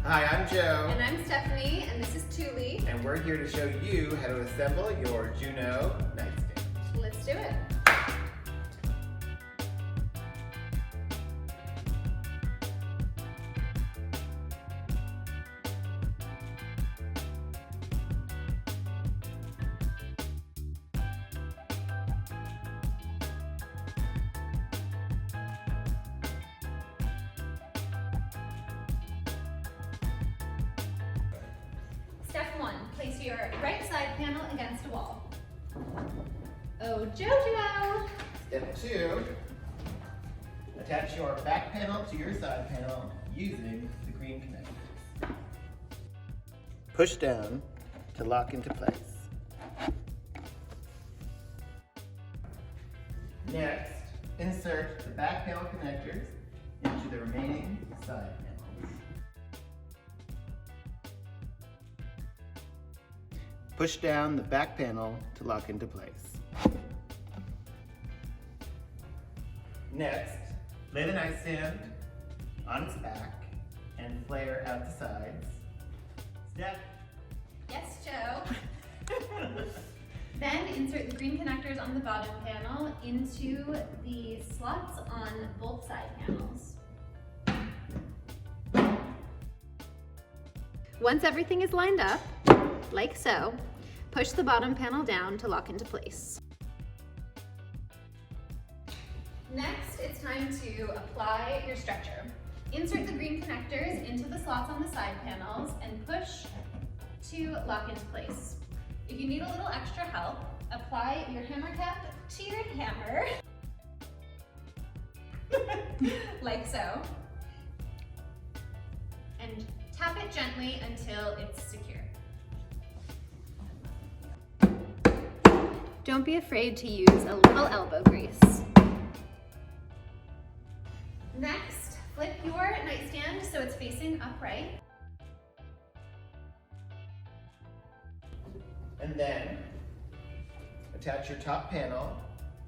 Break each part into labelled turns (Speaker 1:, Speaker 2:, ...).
Speaker 1: Hi, I'm Joe.
Speaker 2: And I'm Stephanie, and this is Thule.
Speaker 1: And we're here to show you how to assemble your Juno nightstand.
Speaker 2: Let's do it. Step 1, place your right side panel against a wall. Oh, Jojo!
Speaker 1: Step 2, attach your back panel to your side panel using the green connectors. Push down to lock into place. Next, insert the back panel connectors into the remaining side panels. Push down the back panel to lock into place. Next, lay the nightstand on its back and flare out the sides. Step.
Speaker 2: Yes, Joe. Then insert the green connectors on the bottom panel into the slots on both side panels. Once everything is lined up, like so, push the bottom panel down to lock into place. Next, it's time to apply your stretcher. Insert the green connectors into the slots on the side panels and push to lock into place. If you need a little extra help, apply your hammer cap to your hammer, like so, and tap it gently until it's secure. Don't be afraid to use a little elbow grease. Next, flip your nightstand so it's facing upright.
Speaker 1: And then attach your top panel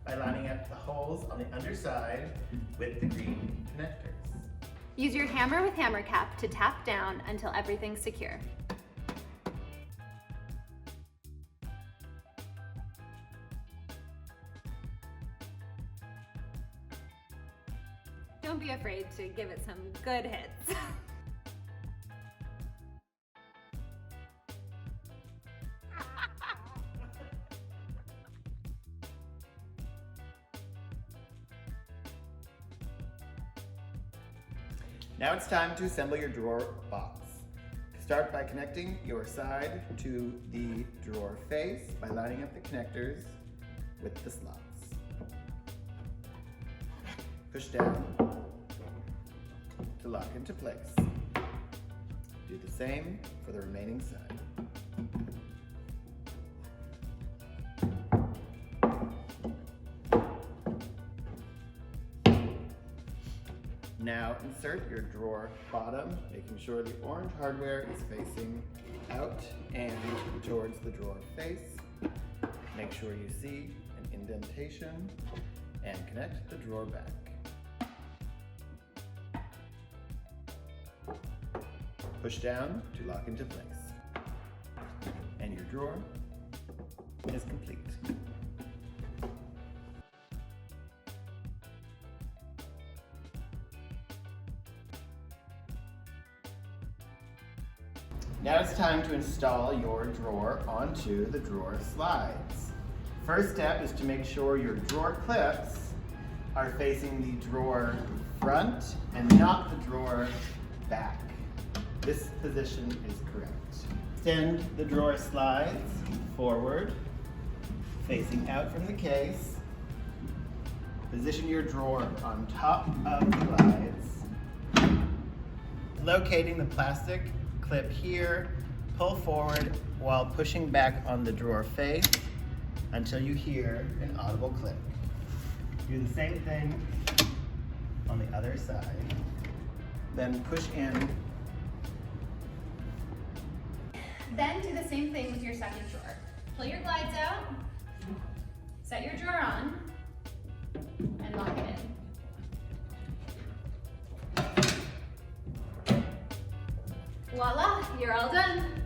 Speaker 1: by lining up the holes on the underside with the green connectors.
Speaker 2: Use your hammer with hammer cap to tap down until everything's secure. Don't be afraid to give it some good hits.
Speaker 1: Now it's time to assemble your drawer box. Start by connecting your side to the drawer face by lining up the connectors with the slots. Push down to lock into place. Do the same for the remaining side. Now insert your drawer bottom, making sure the orange hardware is facing out and towards the drawer face. Make sure you see an indentation and connect the drawer back. Push down to lock into place. And your drawer is complete. Now it's time to install your drawer onto the drawer slides. First step is to make sure your drawer clips are facing the drawer front and not the drawer back. This position is correct. Extend the drawer slides forward, facing out from the case. Position your drawer on top of the slides. Locating the plastic clip here, pull forward while pushing back on the drawer face until you hear an audible click. Do the same thing on the other side. Then push in.
Speaker 2: Then do the same thing with your second drawer. Pull your glides out, set your drawer on, and lock it in. You're all done.